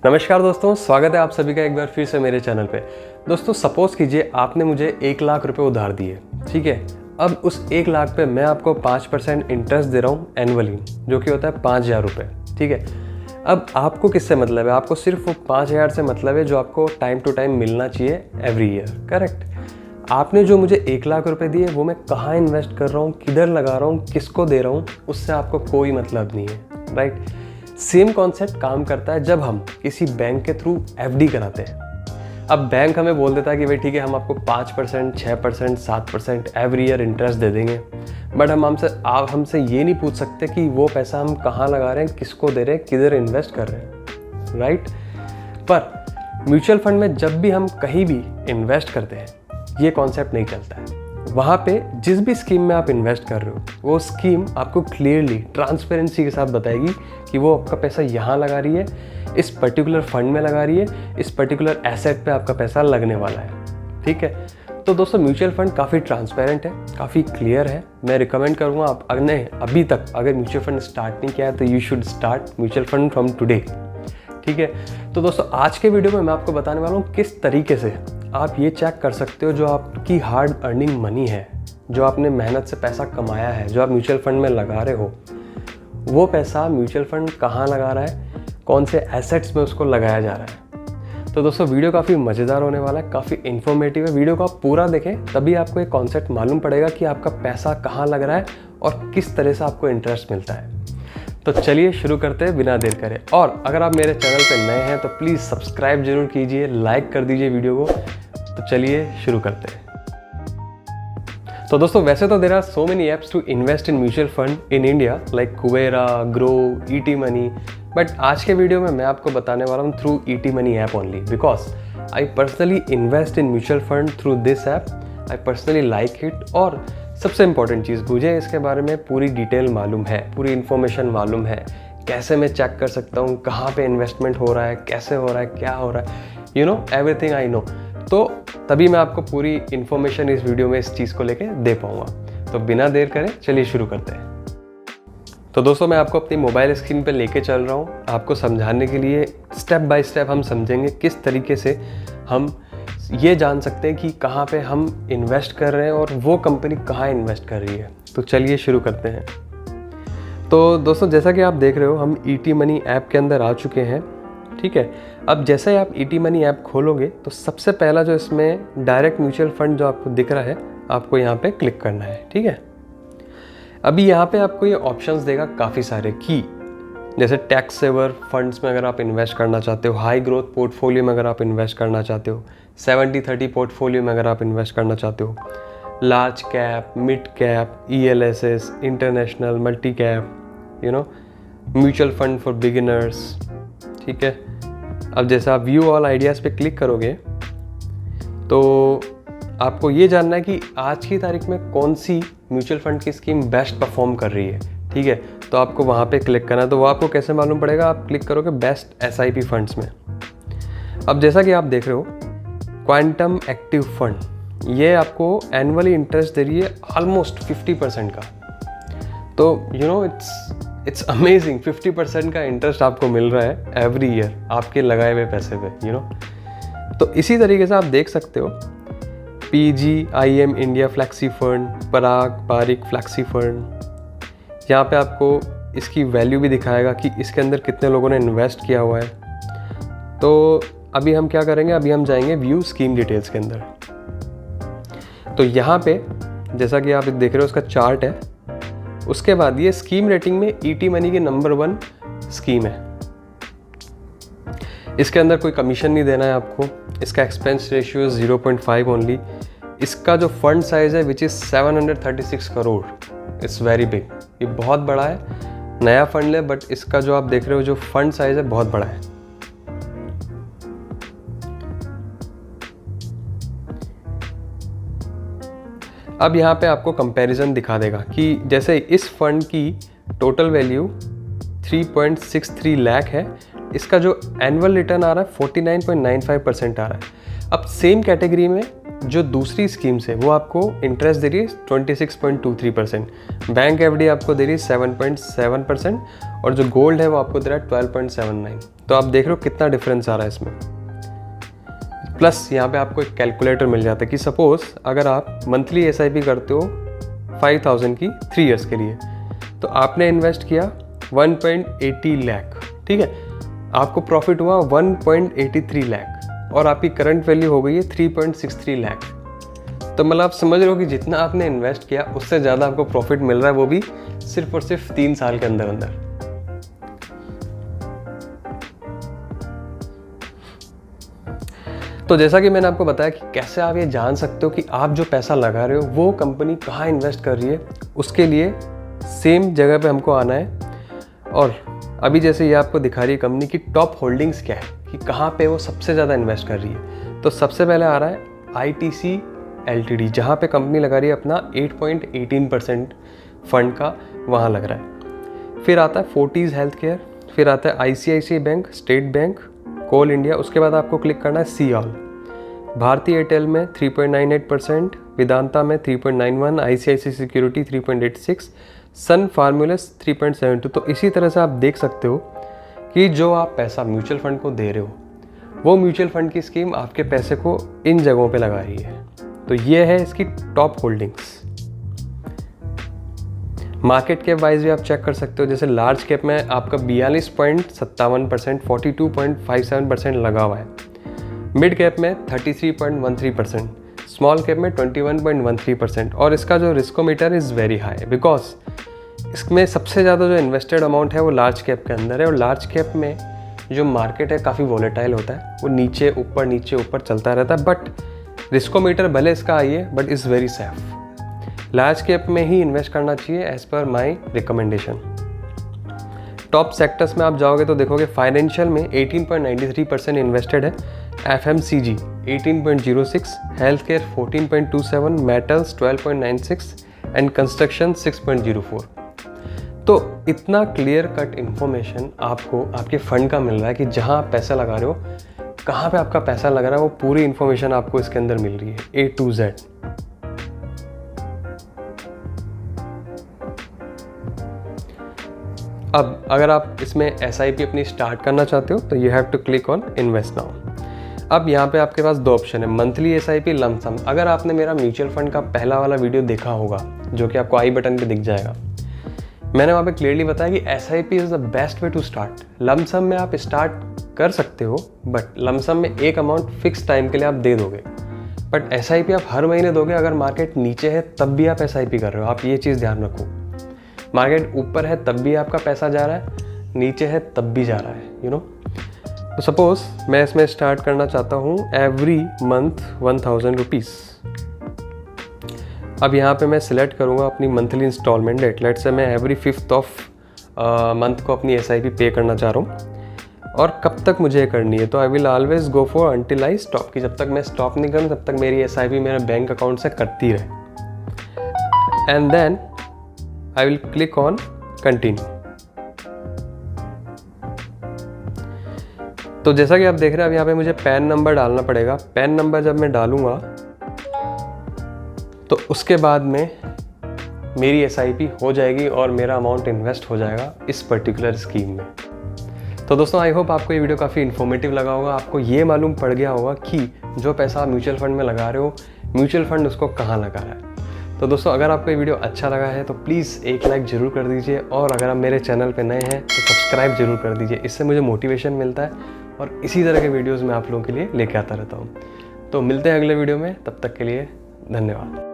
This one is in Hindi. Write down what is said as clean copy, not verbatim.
नमस्कार दोस्तों, स्वागत है आप सभी का एक बार फिर से मेरे चैनल पे। दोस्तों सपोज कीजिए आपने मुझे 1 लाख रुपए उधार दिए, ठीक है। अब उस 1 लाख पे मैं आपको 5% इंटरेस्ट दे रहा हूँ एनुअली, जो कि होता है 5,000 रुपये, ठीक है। अब आपको किससे मतलब है? आपको सिर्फ वो 5,000 से मतलब है जो आपको टाइम टू टाइम मिलना चाहिए एवरी ईयर, करेक्ट। आपने जो मुझे 1 लाख रुपए दिए वो मैं कहाँ इन्वेस्ट कर रहा हूँ, किधर लगा रहा हूँ, किसको दे रहा हूँ, उससे आपको कोई मतलब नहीं है, राइट। सेम कॉन्सेप्ट काम करता है जब हम किसी बैंक के थ्रू एफडी कराते हैं। अब बैंक हमें बोल देता है कि भाई ठीक है, हम आपको 5%, 6%, 7% एवरी ईयर इंटरेस्ट दे देंगे, बट आप हमसे ये नहीं पूछ सकते कि वो पैसा हम कहाँ लगा रहे हैं, किसको दे रहे हैं, किधर इन्वेस्ट कर रहे हैं, राइट। पर म्यूचुअल फंड में जब भी हम कहीं भी इन्वेस्ट करते हैं ये कॉन्सेप्ट नहीं चलता है। वहाँ पे जिस भी स्कीम में आप इन्वेस्ट कर रहे हो वो स्कीम आपको क्लियरली ट्रांसपेरेंसी के साथ बताएगी कि वो आपका पैसा यहाँ लगा रही है, इस पर्टिकुलर फंड में लगा रही है, इस पर्टिकुलर एसेट पे आपका पैसा लगने वाला है, ठीक है। तो दोस्तों म्यूचुअल फंड काफ़ी ट्रांसपेरेंट है, काफ़ी क्लियर है। मैं रिकमेंड करूँगा आप अभी तक अगर म्यूचुअल फंड स्टार्ट नहीं किया है तो you should start mutual fund from today, ठीक है। तो दोस्तों आज के वीडियो में मैं आपको बताने वाला हूँ किस तरीके से आप ये चेक कर सकते हो जो आपकी हार्ड अर्निंग मनी है, जो आपने मेहनत से पैसा कमाया है, जो आप म्यूचुअल फंड में लगा रहे हो, वो पैसा म्यूचुअल फंड कहाँ लगा रहा है, कौन से एसेट्स में उसको लगाया जा रहा है। तो दोस्तों वीडियो काफ़ी मज़ेदार होने वाला है, काफ़ी इन्फॉर्मेटिव है। वीडियो को आप पूरा देखें तभी आपको एक कॉन्सेप्ट मालूम पड़ेगा कि आपका पैसा कहाँ लग रहा है और किस तरह से आपको इंटरेस्ट मिलता है। तो चलिए शुरू करते हैं बिना देर करे। और अगर आप मेरे चैनल पे नए हैं तो प्लीज़ सब्सक्राइब जरूर कीजिए, लाइक कर दीजिए वीडियो को। तो चलिए शुरू करते हैं। तो दोस्तों वैसे तो there are so many apps to invest in mutual fund in India like Kuvera, Groww, ET Money, but आज के वीडियो में मैं आपको बताने वाला हूँ through ET Money app only, because I personally invest in mutual fund through this app. I personally like it. और सबसे इंपॉर्टेंट चीज़, मुझे इसके बारे में पूरी डिटेल मालूम है, पूरी इन्फॉर्मेशन मालूम है, कैसे मैं चेक कर सकता हूँ कहाँ पे इन्वेस्टमेंट हो रहा है, कैसे हो रहा है, क्या हो रहा है, you know everything I know. तो तभी मैं आपको पूरी इन्फॉर्मेशन इस वीडियो में इस चीज़ को लेके दे पाऊँगा। तो बिना देर करें चलिए शुरू करते हैं। तो दोस्तों मैं आपको अपनी मोबाइल स्क्रीन पे लेके चल रहा हूँ, आपको समझाने के लिए स्टेप बाय स्टेप हम समझेंगे किस तरीके से हम ये जान सकते हैं कि कहाँ पे हम इन्वेस्ट कर रहे हैं और वो कंपनी कहाँ इन्वेस्ट कर रही है। तो चलिए शुरू करते हैं। तो दोस्तों जैसा कि आप देख रहे हो हम ईटी मनी ऐप के अंदर आ चुके हैं, ठीक है। अब जैसे ही आप ईटी मनी ऐप खोलोगे तो सबसे पहला जो इसमें डायरेक्ट म्यूचुअल फंड जो आपको दिख रहा है, आपको यहाँ पे क्लिक करना है, ठीक है। अभी यहाँ पे आपको ये ऑप्शंस देगा काफ़ी सारे की, जैसे टैक्स सेवर फंड्स में अगर आप इन्वेस्ट करना चाहते हो, हाई ग्रोथ पोर्टफोलियो में अगर आप इन्वेस्ट करना चाहते हो, 70-30 पोर्टफोलियो में अगर आप इन्वेस्ट करना चाहते हो, large cap, mid cap, ELSS, international, multi cap, you know, mutual fund for beginners, ठीक है। अब जैसे आप व्यू ऑल आइडियाज़ पे क्लिक करोगे तो आपको ये जानना है कि आज की तारीख में कौन सी म्यूचुअल फंड की स्कीम बेस्ट परफॉर्म कर रही है, ठीक है। तो आपको वहाँ पे क्लिक करना है। तो वो आपको कैसे मालूम पड़ेगा? आप क्लिक करोगे बेस्ट SIP फंड्स में। अब जैसा कि आप देख रहे हो क्वांटम एक्टिव फंड, ये आपको एनुअली इंटरेस्ट दे रही है ऑलमोस्ट 50% का। तो यू नो इट्स अमेजिंग, 50% का इंटरेस्ट आपको मिल रहा है एवरी ईयर आपके लगाए हुए पैसे पे, यू नो। तो इसी तरीके से आप देख सकते हो PGIM इंडिया फ्लैक्सी फंड, पराग पारिक फ्लैक्सी फंड। यहाँ पे आपको इसकी वैल्यू भी दिखाएगा कि इसके अंदर कितने लोगों ने इन्वेस्ट किया हुआ है। तो अभी हम क्या करेंगे, अभी हम जाएंगे व्यू स्कीम डिटेल्स के अंदर। तो यहाँ पे जैसा कि आप देख रहे हो उसका चार्ट है। उसके बाद ये स्कीम रेटिंग में ईटी मनी की नंबर 1 स्कीम है। इसके अंदर कोई कमीशन नहीं देना है आपको। इसका एक्सपेंस रेशियो 0.5 ओनली। इसका जो फंड साइज है which is 736 crore, it's very big, ये बहुत बड़ा है। नया फंड है बट इसका जो आप देख रहे हो जो फंड साइज है बहुत बड़ा है। अब यहाँ पे आपको कंपैरिजन दिखा देगा कि जैसे इस फंड की टोटल वैल्यू 3.63 लाख है, इसका जो एनुअल रिटर्न आ रहा है 49.95% आ रहा है। अब सेम कैटेगरी में जो दूसरी स्कीम्स है वो आपको इंटरेस्ट दे रही है 26.23%, बैंक एफडी आपको दे रही है 7.7% और जो गोल्ड है वो आपको दे रहा है 12.79। तो आप देख रहे हो कितना डिफरेंस आ रहा है इसमें। प्लस यहाँ पे आपको एक कैलकुलेटर मिल जाता है कि सपोज़ अगर आप मंथली SIP करते हो 5000 की 3 ईयर्स के लिए, तो आपने इन्वेस्ट किया 1.80 लाख, ठीक है, आपको प्रॉफिट हुआ 1.83 लाख और आपकी करंट वैल्यू हो गई है 3.63 लाख। तो मतलब आप समझ रहे हो कि जितना आपने इन्वेस्ट किया उससे ज़्यादा आपको प्रॉफिट मिल रहा है, वो भी सिर्फ और सिर्फ 3 साल के अंदर अंदर। तो जैसा कि मैंने आपको बताया कि कैसे आप ये जान सकते हो कि आप जो पैसा लगा रहे हो वो कंपनी कहाँ इन्वेस्ट कर रही है, उसके लिए सेम जगह पे हमको आना है। और अभी जैसे ये आपको दिखा रही है कंपनी की टॉप होल्डिंग्स क्या है, कि कहाँ पे वो सबसे ज़्यादा इन्वेस्ट कर रही है। तो सबसे पहले आ रहा है ITC LTD, जहाँ पे कंपनी लगा रही है अपना 8.18% फंड का, वहाँ लग रहा है। फिर आता है फोर्टीज़ हेल्थ केयर, फिर आता है ICICI बैंक, स्टेट बैंक, कोल इंडिया। उसके बाद आपको क्लिक करना है सी ऑल। भारतीय एयरटेल में 3.98%, वेदांता में 3.91, ICICI सिक्योरिटी 3.86, सन फार्मूलस 3.72। तो इसी तरह से आप देख सकते हो कि जो आप पैसा म्यूचुअल फंड को दे रहे हो, वो म्यूचुअल फंड की स्कीम आपके पैसे को इन जगहों पे लगा रही है। तो ये है इसकी top holdings. Market cap wise भी आप चेक कर सकते हो। जैसे लार्ज कैप में आपका 42.57%, 42.57% लगा हुआ है। मिड कैप में 33.13%, स्मॉल कैप में 21.13%। और इसका जो riskometer is very high, because इसमें सबसे ज़्यादा जो इन्वेस्टेड अमाउंट है वो लार्ज कैप के अंदर है। और लार्ज कैप में जो मार्केट है काफ़ी वॉलेटाइल होता है, वो नीचे ऊपर चलता रहता है। बट रिस्कोमीटर भले इसका आई है, but is very safe. Large cap में ही इन्वेस्ट करना चाहिए as per my recommendation. Top sectors में आप जाओगे तो देखोगे फाइनेंशियल में 18.93% इन्वेस्टेड है, FMCG 18.06, health care 14.27, metals 12.96 and construction 6.04। तो इतना क्लियर कट इन्फॉर्मेशन आपको आपके फंड का मिल रहा है कि जहां आप पैसा लगा रहे हो, कहाँ पे आपका पैसा लग रहा है, वो पूरी इन्फॉर्मेशन आपको इसके अंदर मिल रही है A to Z। अब अगर आप इसमें SIP अपनी स्टार्ट करना चाहते हो तो you have to click on invest now. अब यहाँ पे आपके पास 2 ऑप्शन है, मंथली SIP, लमसम। अगर आपने मेरा म्यूचुअल फंड का पहला वाला वीडियो देखा होगा, जो कि आपको आई बटन पे दिख जाएगा, मैंने वहाँ पे क्लियरली बताया कि SIP is the best way to start. Lump sum में आप स्टार्ट कर सकते हो, बट लमसम में एक अमाउंट फिक्स टाइम के लिए आप दे दोगे। बट SIP आप हर महीने दोगे। अगर मार्केट नीचे है तब भी आप SIP कर रहे हो, आप ये चीज़ ध्यान रखो। मार्केट ऊपर है तब भी आपका पैसा जा रहा है, नीचे है तब भी जा रहा है, यू नो। तो सपोज मैं इसमें स्टार्ट करना चाहता हूँ एवरी मंथ 1000 रुपीज़। अब यहाँ पे मैं सिलेक्ट करूँगा अपनी monthly instalment date. Let's say मैं एवरी 5th ऑफ मंथ को अपनी SIP पे करना चाह रहा हूँ। और कब तक मुझे करनी है, तो I will always go for until I stop, कि जब तक मैं स्टॉप नहीं करूँ तब तक मेरी SIP मेरे बैंक अकाउंट से कटती रहे। And then I will click on continue. तो जैसा कि आप देख रहे हैं अब यहाँ पे मुझे पैन नंबर डालना पड़ेगा। पैन नंबर जब मैं डालूंगा तो उसके बाद में मेरी SIP हो जाएगी और मेरा अमाउंट इन्वेस्ट हो जाएगा इस पर्टिकुलर स्कीम में। तो दोस्तों आई होप आपको ये वीडियो काफ़ी इन्फॉर्मेटिव लगा होगा। आपको ये मालूम पड़ गया होगा कि जो पैसा आप म्यूचुअल फंड में लगा रहे हो, म्यूचुअल फंड उसको कहाँ लगा रहा है। तो दोस्तों अगर आपको ये वीडियो अच्छा लगा है तो प्लीज़ एक लाइक ज़रूर कर दीजिए, और अगर आप मेरे चैनल पे नए हैं तो सब्सक्राइब ज़रूर कर दीजिए। इससे मुझे मोटिवेशन मिलता है और इसी तरह के वीडियोज़ मैं आप लोगों के लिए लेके आता रहता हूँ। तो मिलते हैं अगले वीडियो में, तब तक के लिए धन्यवाद।